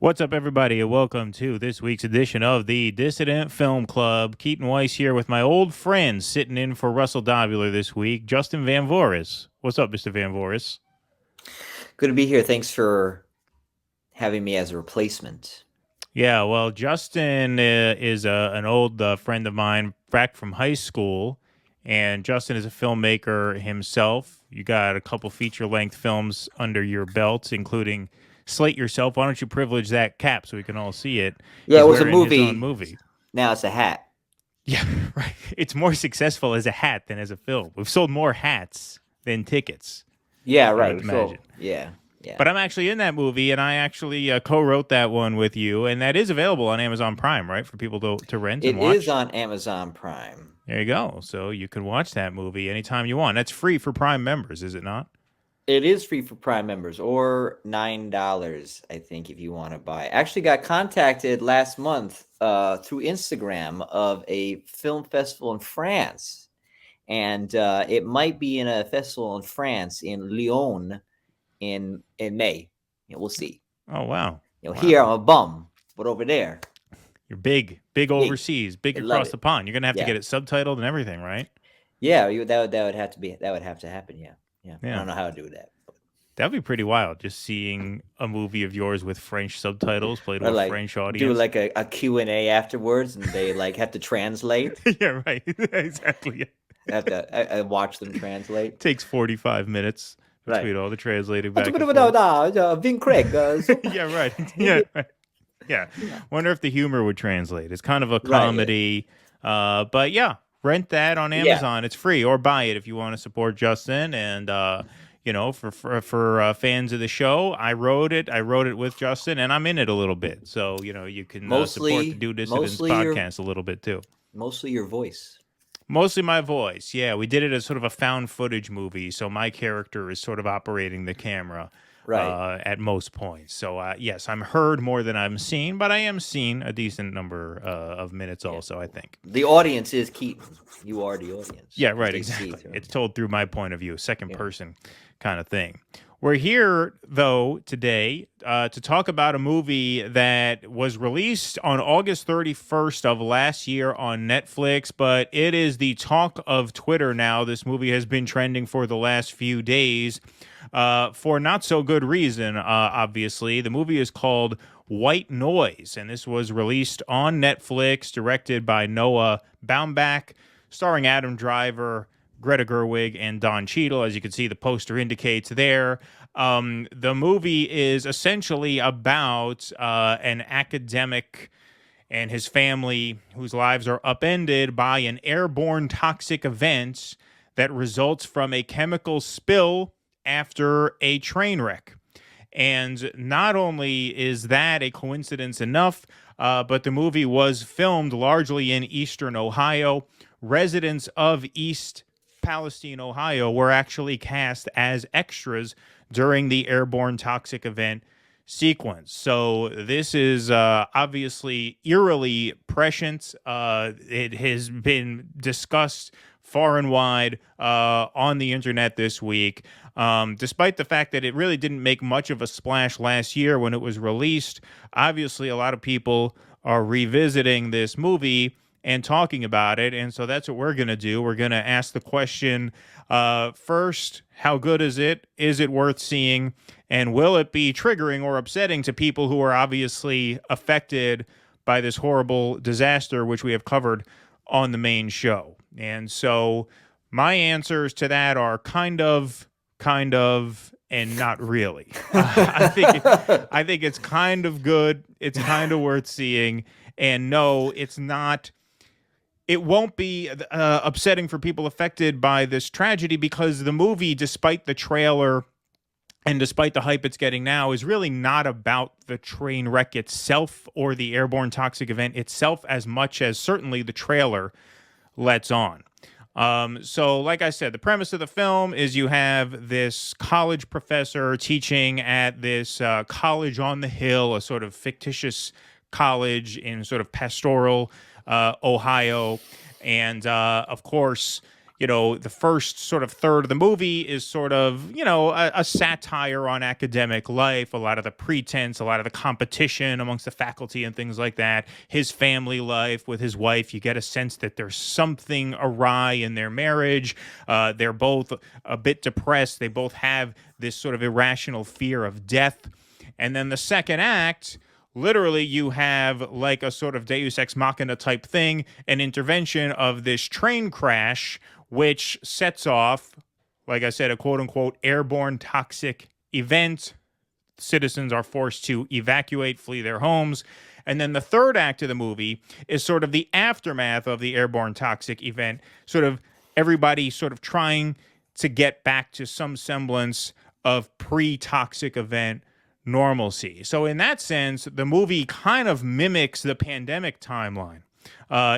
What's up, everybody, and welcome to this week's edition of the Dissident Film Club. Keaton Weiss here with my old friend sitting in for Russell Dobular this week, Justin Van Voorhis. What's up, Mr. Van Voorhis? Good to be here. Thanks for having me as a replacement. Yeah, well, Justin is an old friend of mine back from high school, and Justin is a filmmaker himself. You got a couple feature-length films under your belt, including Slate Yourself. Why don't you privilege that cap so we can all see it? Yeah, He's it was a wearing his movie. own movie. Now it's a hat. Yeah, right. It's more successful as a hat than as a film. We've sold more hats than tickets. Yeah, I right. would imagine. Yeah. But I'm actually in that movie, and I actually co-wrote that one with you, and that is available on Amazon Prime, right, for people to rent and watch? It is on Amazon Prime. There you go. So you can watch that movie anytime you want. That's free for Prime members, is it not? It is free for Prime members, or $9, I think, if you want to buy. Actually got contacted last month through Instagram of a film festival in France. And it might be in a festival in France, in Lyon, in May. We'll see. Oh, wow. Wow. Here I'm a bum, but over there you're big overseas, big across the pond. You're gonna have to get it subtitled and everything, right? Yeah, that would have to happen. Yeah. I don't know how to do that. That'd be pretty wild, just seeing a movie of yours with French subtitles played to a French audience. Do like a Q&A afterwards, and they have to translate. Yeah, right. Exactly. I have to watch them translate. Takes 45 minutes. Between all the translating back and forth. Vin Craig. Yeah, right. Yeah, right. Yeah. Wonder if the humor would translate. It's kind of a comedy. Right, yeah. But yeah, rent that on Amazon. Yeah. It's free, or buy it if you want to support Justin. And for fans of the show, I wrote it with Justin, and I'm in it a little bit. So you can support the DueDissidence podcast a little bit too. Mostly your voice. Mostly my voice, yeah. We did it as sort of a found footage movie, so my character is sort of operating the camera at most points. So, yes, I'm heard more than I'm seen, but I am seen a decent number of minutes also, I think. The audience is Keaton. You are the audience. Yeah, right, exactly. It's told through my point of view, second person kind of thing. We're here, though, today to talk about a movie that was released on August 31st of last year on Netflix, but it is the talk of Twitter now. This movie has been trending for the last few days for not so good reason, obviously. The movie is called White Noise, and this was released on Netflix, directed by Noah Baumbach, starring Adam Driver, Greta Gerwig, and Don Cheadle. As you can see, the poster indicates there. The movie is essentially about an academic and his family whose lives are upended by an airborne toxic event that results from a chemical spill after a train wreck. And not only is that a coincidence enough, but the movie was filmed largely in eastern Ohio. Residents of East Palestine, Ohio, were actually cast as extras during the airborne toxic event sequence. So this is obviously eerily prescient. It has been discussed far and wide on the internet this week, despite the fact that it really didn't make much of a splash last year when it was released. Obviously, a lot of people are revisiting this movie and talking about it, and so that's what we're going to do. We're going to ask the question, first, how good is it? Is it worth seeing? And will it be triggering or upsetting to people who are obviously affected by this horrible disaster, which we have covered on the main show? And so my answers to that are kind of, and not really. I think it's kind of good. It's kind of worth seeing. And no, it's not. It won't be upsetting for people affected by this tragedy, because the movie, despite the trailer and despite the hype it's getting now, is really not about the train wreck itself or the airborne toxic event itself as much as certainly the trailer lets on. So like I said, the premise of the film is you have this college professor teaching at this college on the hill, a sort of fictitious college in sort of pastoral Ohio. And of course, the first sort of third of the movie is sort of, a satire on academic life, a lot of the pretense, a lot of the competition amongst the faculty and things like that. His family life with his wife, you get a sense that there's something awry in their marriage. They're both a bit depressed. They both have this sort of irrational fear of death. And then the second act, literally, you have like a sort of Deus Ex Machina type thing, an intervention of this train crash, which sets off, like I said, a quote unquote airborne toxic event. Citizens are forced to evacuate, flee their homes. And then the third act of the movie is sort of the aftermath of the airborne toxic event, sort of everybody sort of trying to get back to some semblance of pre-toxic event normalcy. So in that sense, the movie kind of mimics the pandemic timeline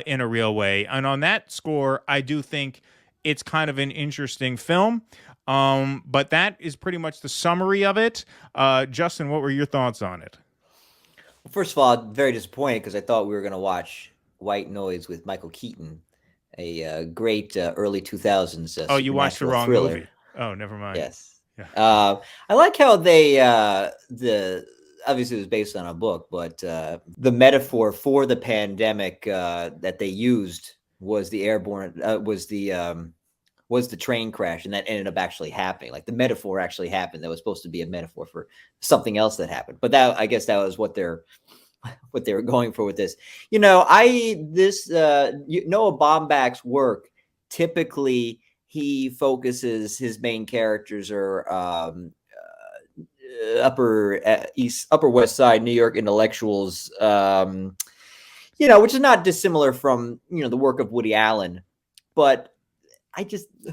in a real way. And on that score, I do think it's kind of an interesting film. But that is pretty much the summary of it. Justin, what were your thoughts on it? Well, first of all, I'm very disappointed because I thought we were going to watch White Noise with Michael Keaton, a great early 2000s Oh, you watched the wrong thriller. movie. Oh, never mind. Yes. Yeah. I like how they obviously it was based on a book, but the metaphor for the pandemic that they used was the airborne was the train crash, and that ended up actually happening. Like the metaphor actually happened. That was supposed to be a metaphor for something else that happened. But that, I guess, that was what they were going for with this. Noah Baumbach's work, typically he focuses, his main characters are upper west side New York intellectuals, which is not dissimilar from the work of Woody Allen. But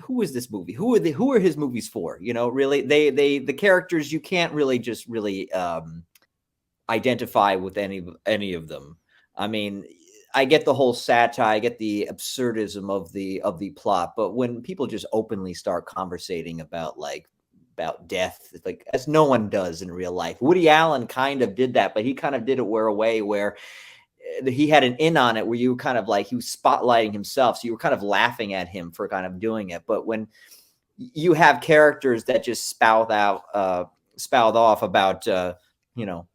who is this movie? Who are his movies for? Really, the characters, you can't really just really identify with any of them. I mean, I get the whole satire, I get the absurdism of the plot, but when people just openly start conversating about death, like, as no one does in real life. Woody Allen kind of did that, but he kind of did it where he had an in on it, where you kind of like, he was spotlighting himself, so you were kind of laughing at him for kind of doing it. But when you have characters that just spout off about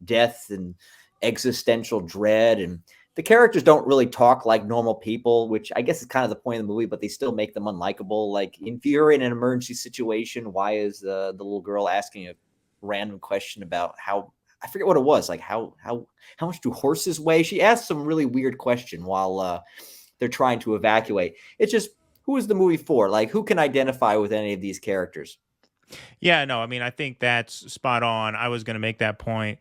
death and existential dread, and the characters don't really talk like normal people, which I guess is kind of the point of the movie, but they still make them unlikable. Like, if you're in an emergency situation, why is the little girl asking a random question about how, I forget what it was, like how much do horses weigh? She asked some really weird question while they're trying to evacuate. It's just, who is the movie for? Like, who can identify with any of these characters? Yeah, no, I mean, I think that's spot on. I was going to make that point.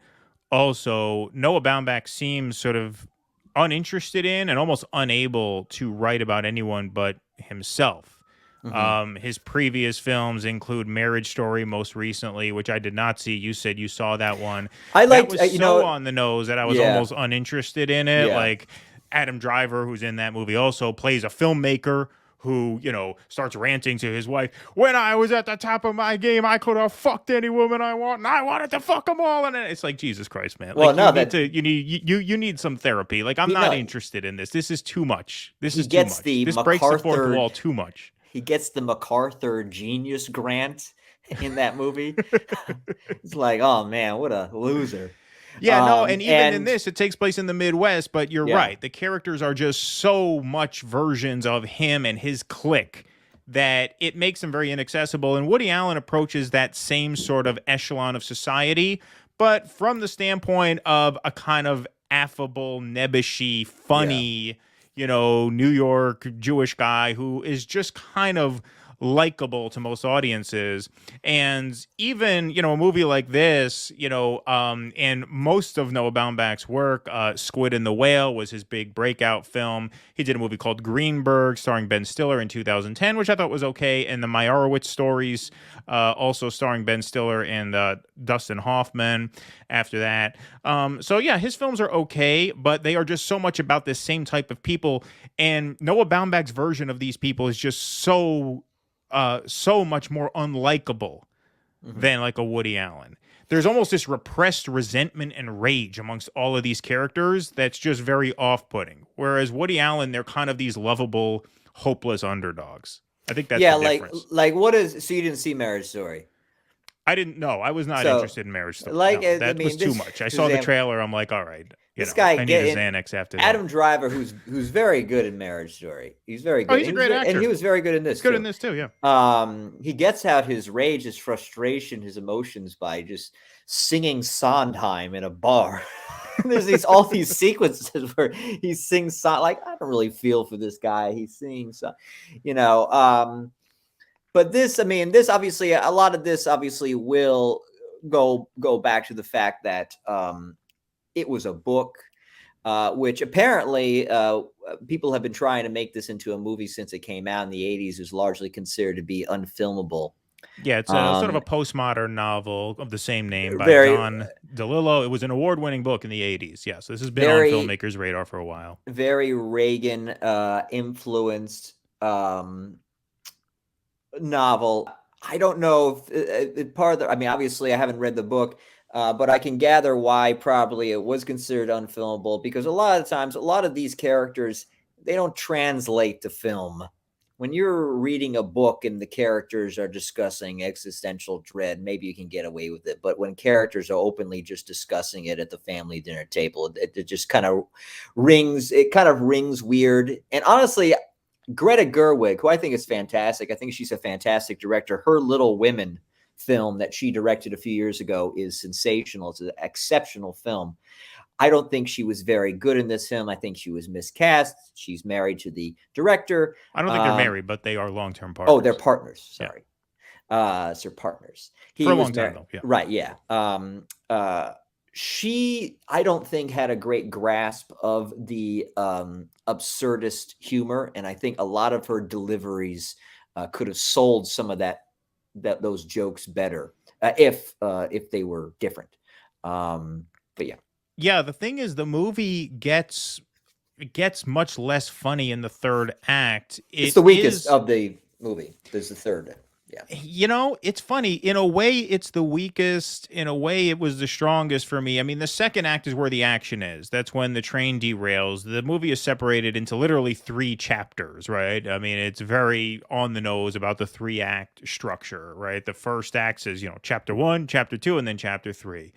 Also, Noah Baumbach seems sort of uninterested in and almost unable to write about anyone but himself. Mm-hmm. His previous films include Marriage Story, most recently, which I did not see. You said you saw that one. I liked, that was on the nose that I was almost uninterested in it. Yeah. Like, Adam Driver, who's in that movie, also plays a filmmaker who, starts ranting to his wife, when I was at the top of my game, I could have fucked any woman I want, and I wanted to fuck them all. And it's like, Jesus Christ, man. Well, like, you need some therapy. Like, I'm not interested in this. This is too much. This breaks the fourth wall too much. He gets the MacArthur Genius Grant in that movie. It's like, oh man, what a loser. Yeah, no, and even in this, it takes place in the Midwest, but you're right. The characters are just so much versions of him and his clique that it makes him very inaccessible. And Woody Allen approaches that same sort of echelon of society, but from the standpoint of a kind of affable, nebbishy, funny, New York Jewish guy who is just kind of likable to most audiences. And even, a movie like this, and most of Noah Baumbach's work, Squid and the Whale was his big breakout film. He did a movie called Greenberg starring Ben Stiller in 2010, which I thought was okay. And the Meyerowitz Stories, also starring Ben Stiller and Dustin Hoffman after that. So yeah, his films are okay, but they are just so much about this same type of people. And Noah Baumbach's version of these people is just so much more unlikable than like a Woody Allen. There's almost this repressed resentment and rage amongst all of these characters that's just very off-putting. Whereas Woody Allen, they're kind of these lovable, hopeless underdogs. I think that's Yeah, the difference. like what is? So you didn't see Marriage Story? I didn't know. I was not So, interested in Marriage Story. like, No, I that was mean, too this much. I saw the example, trailer. I'm like, all right, this guy I need a getting Xanax after that. Adam Driver, who's very good in Marriage Story. He's very Oh, good. he's a great And actor. he was very good in He's this good in too. this too. Yeah. He gets out his rage, his frustration, his emotions by just singing Sondheim in a bar. There's all these sequences where he sings like, I don't really feel for this guy. He's singing you know. But this, I mean, this obviously, a lot of this obviously will go back to the fact that it was a book, which apparently people have been trying to make this into a movie since it came out in the 80s. Is largely considered to be unfilmable. Yeah, it's sort of a postmodern novel of the same name by Very, John DeLillo. It was an award-winning book in the 80s. Yeah, so this has been on very, filmmakers' radar for a while. very Reagan influenced novel. I don't know if part of the, I mean, obviously I haven't read the book, but I can gather why probably it was considered unfilmable, because a lot of times, a lot of these characters, they don't translate to film. When you're reading a book and the characters are discussing existential dread, maybe you can get away with it. But when characters are openly just discussing it at the family dinner table, it just kind of rings weird. And honestly, Greta Gerwig, who I think is fantastic. I think she's a fantastic director. Her Little Women film that she directed a few years ago is sensational. It's an exceptional film. I don't think she was very good in this film. I think she was miscast. She's married to the director. I don't think they're married, but they are long-term partners. Oh, they're partners. Sorry. Yeah. So partners. For a long time, though. Yeah. Right, yeah. She, I don't think, had a great grasp of the absurdist humor, and I think a lot of her deliveries could have sold some of those jokes better if they were different. But yeah. Yeah, the thing is, the movie gets much less funny in the third act. It's the weakest of the movie. There's the third. Yeah. You know, it's funny. In a way, it's the weakest. In a way, it was the strongest for me. I mean, the second act is where the action is. That's when the train derails. The movie is separated into literally 3 chapters, right? I mean, it's very on the nose about the 3-act structure, right? The first act is, chapter 1, chapter 2, and then chapter 3.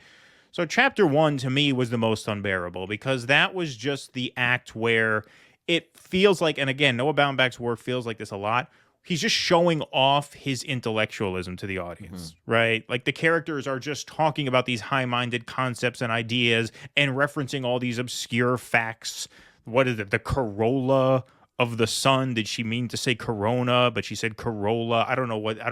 So chapter 1 to me was the most unbearable, because that was just the act where it feels like, and again, Noah Baumbach's work feels like this a lot, he's just showing off his intellectualism to the audience, right? Like, the characters are just talking about these high-minded concepts and ideas and referencing all these obscure facts. What is it? The Corolla of the sun. Did she mean to say Corona, but she said Corolla? I don't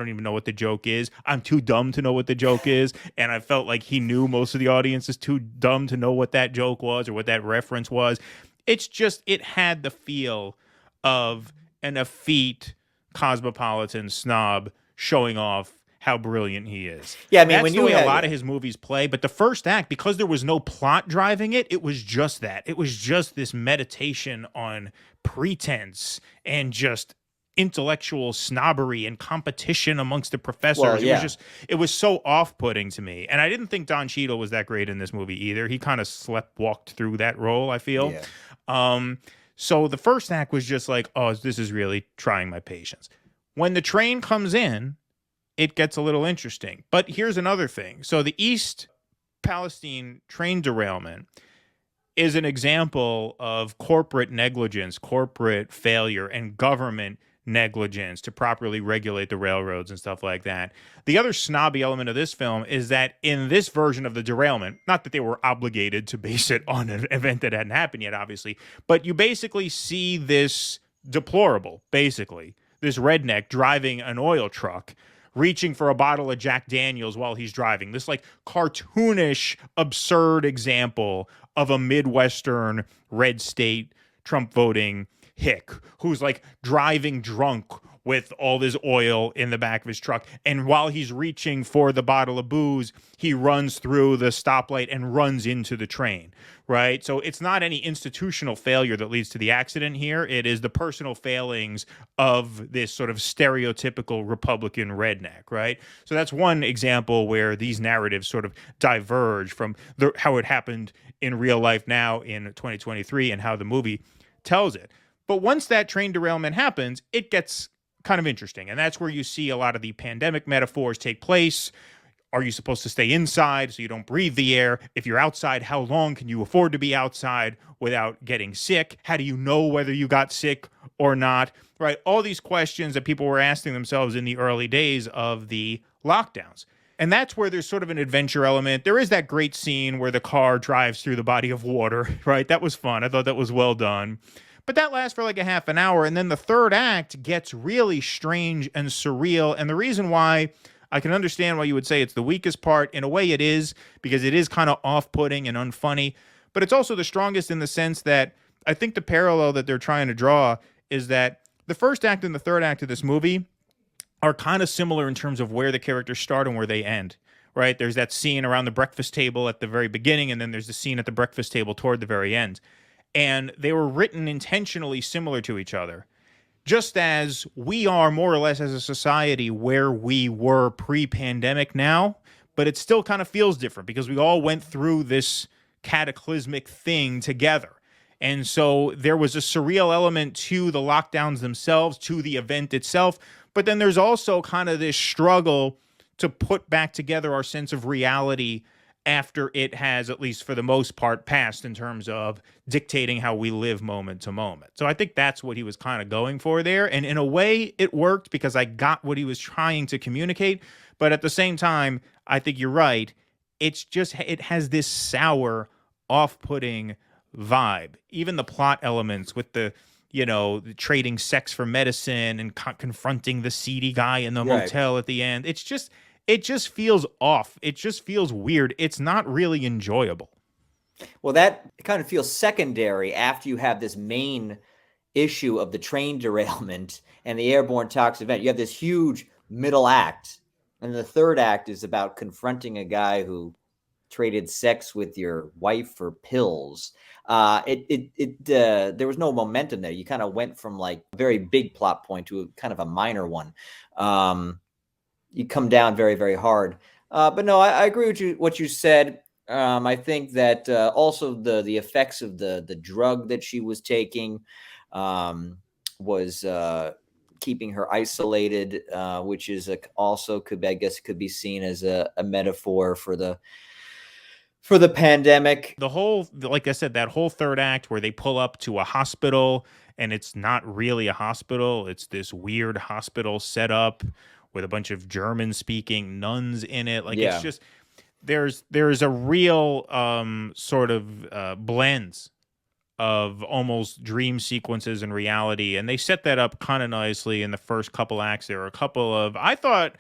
even know what the joke is. I'm too dumb to know what the joke is. And I felt like he knew most of the audience is too dumb to know what that joke was or what that reference was. It's just, it had the feel of an effete cosmopolitan snob showing off how brilliant he is. Yeah, I mean, that's when the you way had, a lot of his movies play. But the first act, because there was no plot driving it, it was just that. It was just this meditation on pretense and just intellectual snobbery and competition amongst the professors. Well, yeah. It was so off-putting to me. And I didn't think Don Cheadle was that great in this movie either. He kind of walked through that role, I feel. Yeah. So the first act was just like, oh, this is really trying my patience. When the train comes in, it gets a little interesting. But here's another thing. So the East Palestine train derailment is an example of corporate negligence, corporate failure, and government negligence to properly regulate the railroads and stuff like that. The other snobby element of this film is that in this version of the derailment, not that they were obligated to base it on an event that hadn't happened yet, obviously, but you basically see this deplorable, basically, this redneck driving an oil truck, reaching for a bottle of Jack Daniels while he's driving. This like cartoonish, absurd example of a Midwestern red state Trump voting hick who's like driving drunk with all this oil in the back of his truck. And while he's reaching for the bottle of booze, he runs through the stoplight and runs into the train, right? So it's not any institutional failure that leads to the accident here. It is the personal failings of this sort of stereotypical Republican redneck, right? So that's one example where these narratives sort of diverge from how it happened in real life now in 2023 and how the movie tells it. But once that train derailment happens, it gets kind of interesting. And that's where you see a lot of the pandemic metaphors take place. Are you supposed to stay inside so you don't breathe the air? If you're outside, how long can you afford to be outside without getting sick? How do you know whether you got sick or not? Right? All these questions that people were asking themselves in the early days of the lockdowns. And that's where there's sort of an adventure element. There is that great scene where the car drives through the body of water, right? That was fun. I thought that was well done. But that lasts for like a half an hour. And then the third act gets really strange and surreal. And the reason why I can understand why you would say it's the weakest part. In a way, it is, because it is kind of off-putting and unfunny. But it's also the strongest in the sense that I think the parallel that they're trying to draw is that the first act and the third act of this movie are kind of similar in terms of where the characters start and where they end, right? There's that scene around the breakfast table at the very beginning, and then there's the scene at the breakfast table toward the very end. And they were written intentionally similar to each other. Just as we are more or less as a society where we were pre-pandemic now, but it still kind of feels different because we all went through this cataclysmic thing together. And so there was a surreal element to the lockdowns themselves, to the event itself. But then there's also kind of this struggle to put back together our sense of reality after it has, at least for the most part, passed in terms of dictating how we live moment to moment. So I think that's what he was kind of going for there. And in a way, it worked because I got what he was trying to communicate. But at the same time, I think you're right. It's just, it has this sour, off-putting vibe. Even the plot elements with the trading sex for medicine and confronting the seedy guy in the motel at the end. It just feels off. It just feels weird. It's not really enjoyable. Well, that kind of feels secondary after you have this main issue of the train derailment and the airborne tox event. You have this huge middle act, and the third act is about confronting a guy who traded sex with your wife for pills. There was no momentum there. You kind of went from like a very big plot point to a kind of a minor one. You come down very, very hard. But no, I agree with what you said. I think that also the effects of the drug that she was taking was keeping her isolated, which is also could be seen as a metaphor for the pandemic. The whole, like I said, that whole third act where they pull up to a hospital and it's not really a hospital. It's this weird hospital setup with a bunch of German speaking nuns in it. Like it's just, there's a real sort of blends of almost dream sequences and reality. And they set that up kind of nicely in the first couple acts. There were a couple of, I thought,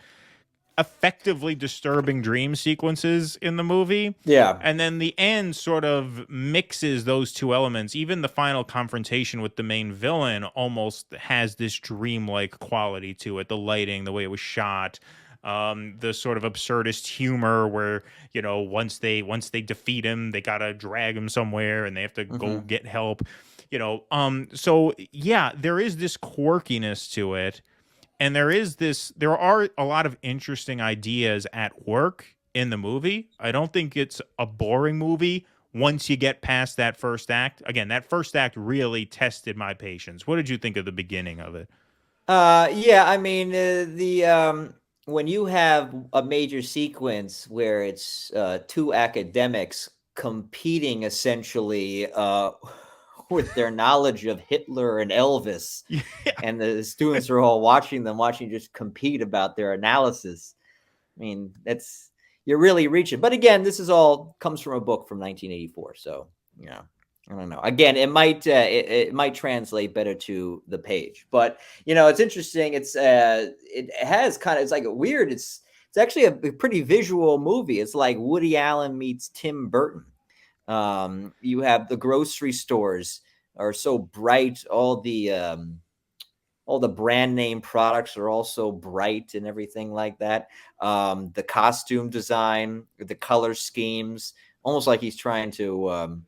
effectively disturbing dream sequences in the movie. Yeah. And then the end sort of mixes those two elements. Even the final confrontation with the main villain almost has this dreamlike quality to it. The lighting, the way it was shot, the sort of absurdist humor where, once they defeat him, they got to drag him somewhere and they have to go get help, so yeah, there is this quirkiness to it. And there are a lot of interesting ideas at work in the movie. I don't think it's a boring movie once you get past that first act. Again, that first act really tested my patience. What did you think of the beginning of it? Yeah, I mean, when you have a major sequence where it's two academics competing essentially with their knowledge of Hitler and Elvis, and the students are all watching just compete about their analysis. I mean, you're really reaching. But again, this is all comes from a book from 1984. So, I don't know. Again, it might translate better to the page. But, it's interesting. It's like weird. It's actually a pretty visual movie. It's like Woody Allen meets Tim Burton. You have the grocery stores are so bright. All the brand name products are also bright and everything like that. The costume design, the color schemes, almost like he's trying to,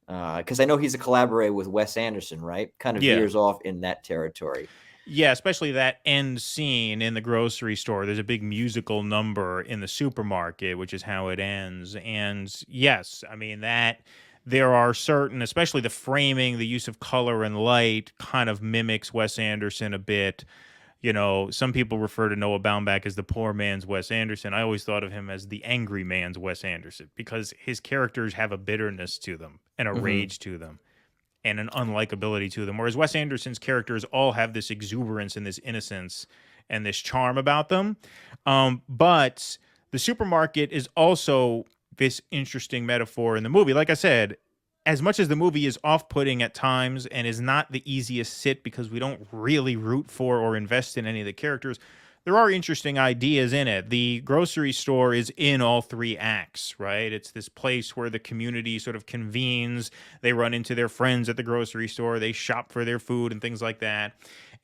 because I know he's a collaborator with Wes Anderson, right? Kind of veers off in that territory. Yeah, especially that end scene in the grocery store. There's a big musical number in the supermarket, which is how it ends. And yes, I mean, that there are certain, especially the framing, the use of color and light kind of mimics Wes Anderson a bit. You know, some people refer to Noah Baumbach as the poor man's Wes Anderson. I always thought of him as the angry man's Wes Anderson because his characters have a bitterness to them and a rage to them and an unlikability to them. Whereas Wes Anderson's characters all have this exuberance and this innocence and this charm about them. But the supermarket is also this interesting metaphor in the movie. Like I said, as much as the movie is off-putting at times and is not the easiest sit because we don't really root for or invest in any of the characters, there are interesting ideas in it. The grocery store is in all three acts, right? It's this place where the community sort of convenes. They run into their friends at the grocery store. They shop for their food and things like that.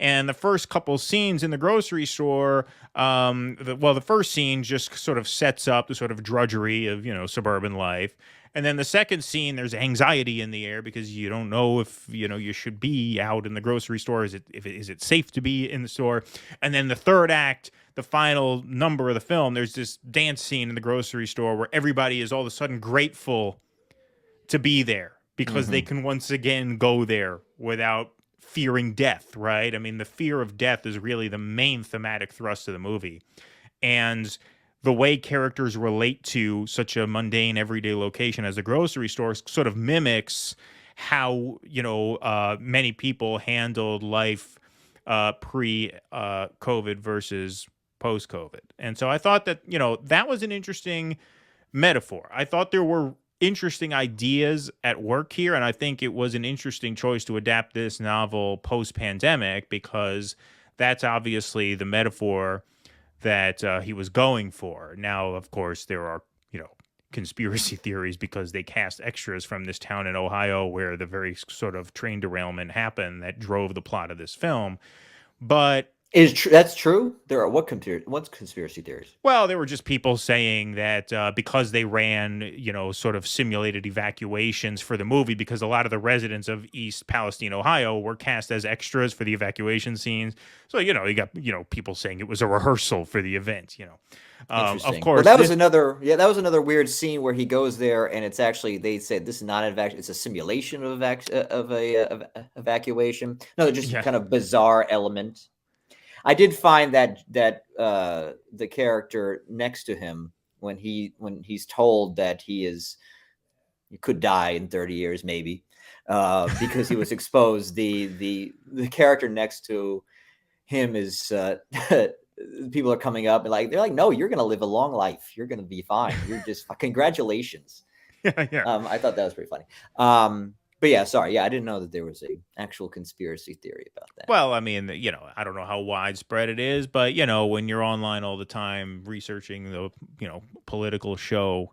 And the first couple scenes in the grocery store, the first scene just sort of sets up the sort of drudgery of, suburban life. And then the second scene, there's anxiety in the air because you don't know if, you should be out in the grocery store. Is it safe to be in the store? And then the third act, the final number of the film, there's this dance scene in the grocery store where everybody is all of a sudden grateful to be there because they can once again go there without fearing death, right? I mean, the fear of death is really the main thematic thrust of the movie. And the way characters relate to such a mundane everyday location as a grocery store sort of mimics how, many people handled life pre-COVID versus post-COVID. And so I thought that, that was an interesting metaphor. I thought there were interesting ideas at work here, and I think it was an interesting choice to adapt this novel post-pandemic because that's obviously the metaphor that he was going for. Now, of course, there are, conspiracy theories because they cast extras from this town in Ohio where the very sort of train derailment happened that drove the plot of this film. But that's true? There are what's conspiracy theories? Well, there were just people saying that because they ran, sort of simulated evacuations for the movie, because a lot of the residents of East Palestine, Ohio, were cast as extras for the evacuation scenes. So, you got, people saying it was a rehearsal for the event, Interesting. Of course. Well, that was another weird scene where he goes there and it's actually, they said this is not an evacuation, it's a simulation of evacuation. No, just kind of bizarre element. I did find that the character next to him, when he's told that he could die in 30 years maybe because he was exposed, the character next to him is people are coming up and they're like, no, you're gonna live a long life, you're gonna be fine, you're just congratulations. I thought that was pretty funny. But yeah, sorry. Yeah, I didn't know that there was a actual conspiracy theory about that. Well, I mean, I don't know how widespread it is, but, when you're online all the time researching the, political show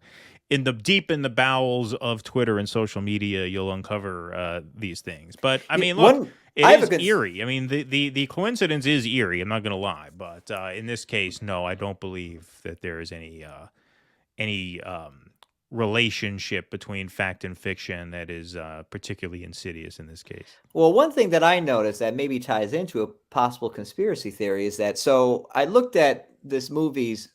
deep in the bowels of Twitter and social media, you'll uncover these things. But I mean, look, it is eerie. I mean, the coincidence is eerie. I'm not going to lie. But in this case, no, I don't believe that there is any relationship between fact and fiction that is particularly insidious in this case. Well, one thing that I noticed that maybe ties into a possible conspiracy theory is that, so I looked at this movie's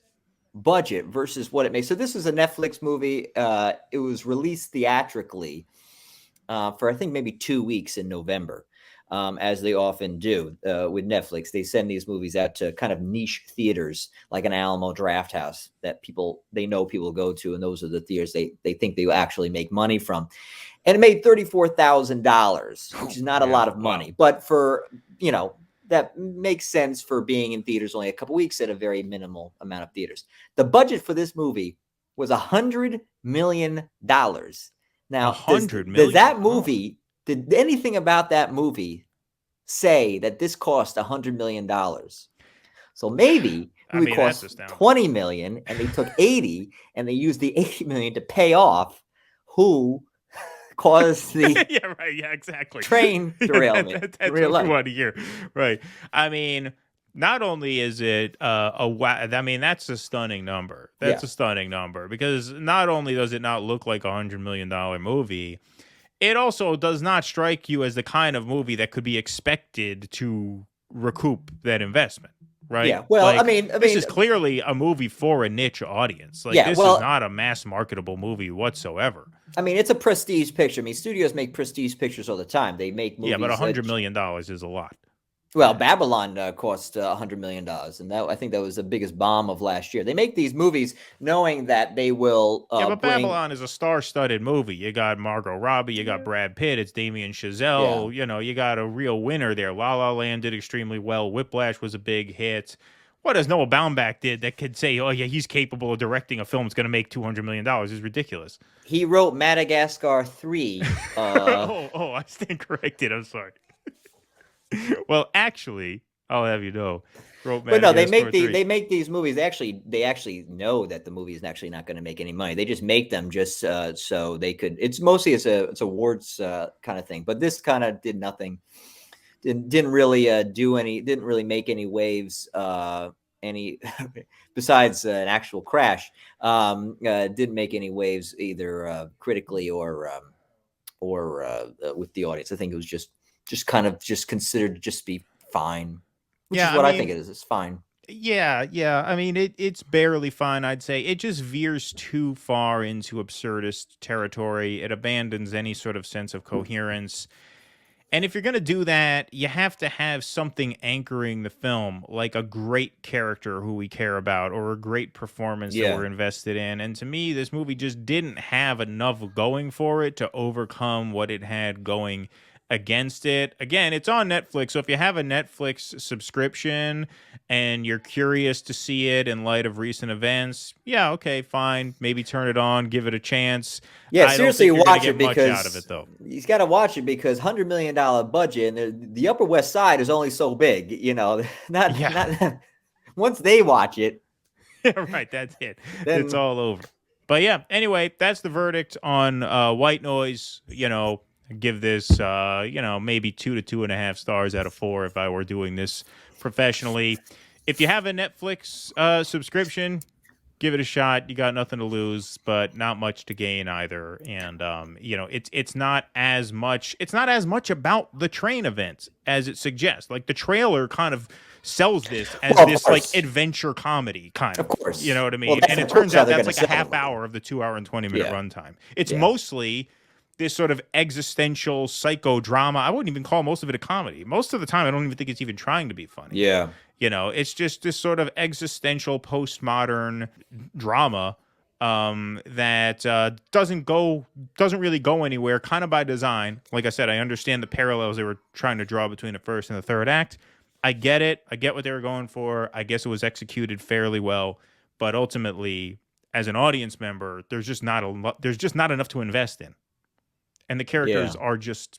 budget versus what it made. So this is a Netflix movie. It was released theatrically for I think maybe 2 weeks in November. As they often do with Netflix. They send these movies out to kind of niche theaters like an Alamo Drafthouse that people go to, and those are the theaters they think they will actually make money from. And it made $34,000, which is not a lot of money, but for, that makes sense for being in theaters only a couple weeks at a very minimal amount of theaters. The budget for this movie was $100 million. Now, does that movie... Did anything about that movie say that this cost $100 million? So maybe it cost $20 million and they took 80 and they used the 80 million to pay off who caused the exactly train derailment. That's what we want to hear. Right. I mean, not only is it that's a stunning number. That's a stunning number because not only does it not look like $100 million movie, it also does not strike you as the kind of movie that could be expected to recoup that investment, right? Yeah. Well, this is clearly a movie for a niche audience. This is not a mass marketable movie whatsoever. I mean, it's a prestige picture. I mean, studios make prestige pictures all the time. They make movies. Yeah, but $100 million is a lot. Well, Babylon cost $100 million, and I think that was the biggest bomb of last year. They make these movies knowing that they will Yeah, but bring. Babylon is a star-studded movie. You got Margot Robbie, you got Brad Pitt, it's Damien Yeah, Chazelle. You know, you got a real winner there. La La Land did extremely well. Whiplash was a big hit. What does Noah Baumbach did that could say, oh yeah, he's capable of directing a film that's going to make $200 million is ridiculous. he wrote Madagascar 3. I stand corrected. I'm sorry. Well, actually, I'll have you know, wrote But no, Madagascar 3. they make these movies. They actually know that the movie is actually not going to make any money. They just make them just so they could. It's mostly it's awards kind of thing. But this kind of did nothing. Didn't really do any. Didn't really make any waves. Any besides an actual crash. Didn't make any waves either critically or with the audience. I think it was just kind of just considered to just be fine, which is Yeah, I what I think mean, it is. It's fine. yeah. I mean, it's barely fine, I'd say. It just veers too far into absurdist territory. It abandons any sort of sense of coherence. And if you're going to do that, you have to have something anchoring the film, like a great character who we care about or a great performance that Yeah. we're invested in. And to me, this movie just didn't have enough going for it to overcome what it had going against it. Again, it's on Netflix. So if you have a Netflix subscription and you're curious to see it in light of recent events, yeah, okay, fine. Maybe turn it on, give it a chance. Yeah, I don't seriously, think you're going to watch it get much out of it, because though. he's got to watch it because $100 million budget and the Upper West Side is only so big, not Yeah. once they watch it, Right, that's it. It's then all over. But yeah, anyway, that's the verdict on White Noise. Give this maybe 2 to 2.5 stars out of 4 if I were doing this professionally. If you have a Netflix subscription, give it a shot. You got nothing to lose, but not much to gain either. And it's not as much. It's not as much about the train events as it suggests. Like the trailer kind of sells this as well, of this like course, adventure comedy kind of of. You course. know what I Well, mean? that's And of it course turns how out they're that's going to like a sell the half movie. hour of the 2 hour and 20-minute Yeah, runtime. It's yeah, mostly this sort of existential psychodrama. I wouldn't even call most of it a comedy. Most of the time, I don't even think it's even trying to be funny. yeah, It's just this sort of existential postmodern drama that doesn't really go anywhere, kind of by design. Like I said, I understand the parallels they were trying to draw between the first and the third act. I get it. I get what they were going for. I guess it was executed fairly well, but ultimately, as an audience member, there's just not enough to invest in, and the yeah. characters are just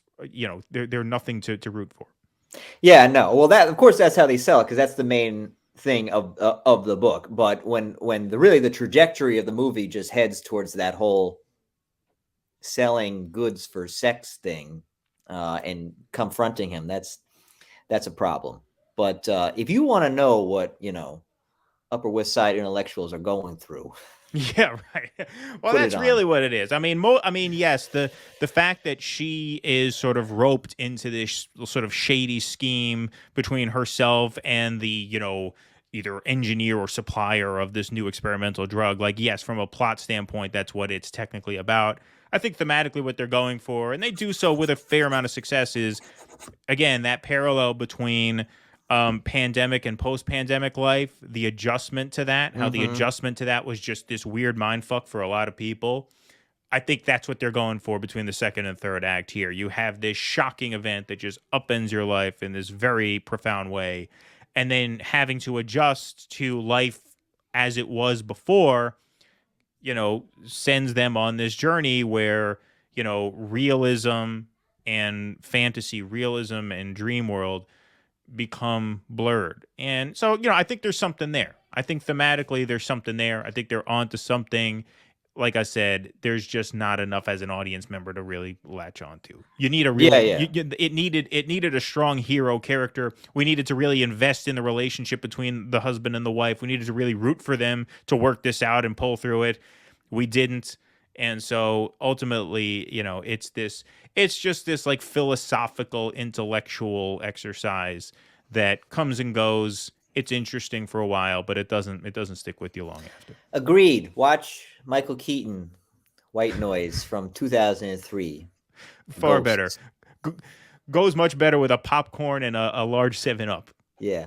they're nothing to root for. Yeah, no. Well, that of course that's how they sell it because that's the main thing of the book. But when the trajectory of the movie just heads towards that whole selling goods for sex thing and confronting him, that's a problem. But if you want to know what Upper West Side intellectuals are going through, Yeah, right. Well, put it that's on. really what it is. I mean, yes, the fact that she is sort of roped into this sort of shady scheme between herself and the, either engineer or supplier of this new experimental drug, like yes, from a plot standpoint, that's what it's technically about. I think thematically what they're going for, and they do so with a fair amount of success, is again that parallel between pandemic and post-pandemic life, the adjustment to that, how the Mm-hmm. adjustment to that was just this weird mind fuck for a lot of people. I think that's what they're going for between the second and third act here. You have this shocking event that just upends your life in this very profound way, and then having to adjust to life as it was before, sends them on this journey where, realism and fantasy, realism and dream world become blurred. And so, I think there's something there. I think thematically there's something there. I think they're onto something. Like I said, there's just not enough as an audience member to really latch onto. You need a Yeah, real yeah. it needed a strong hero character. We needed to really invest in the relationship between the husband and the wife. We needed to really root for them to work this out and pull through it. We didn't. And so ultimately, it's just this like philosophical intellectual exercise that comes and goes. It's interesting for a while, but it doesn't stick with you long after. Agreed. Watch Michael Keaton, White Noise from 2003. Far better. Ghosts. G- goes much better with a popcorn and a large 7 Up. Yeah.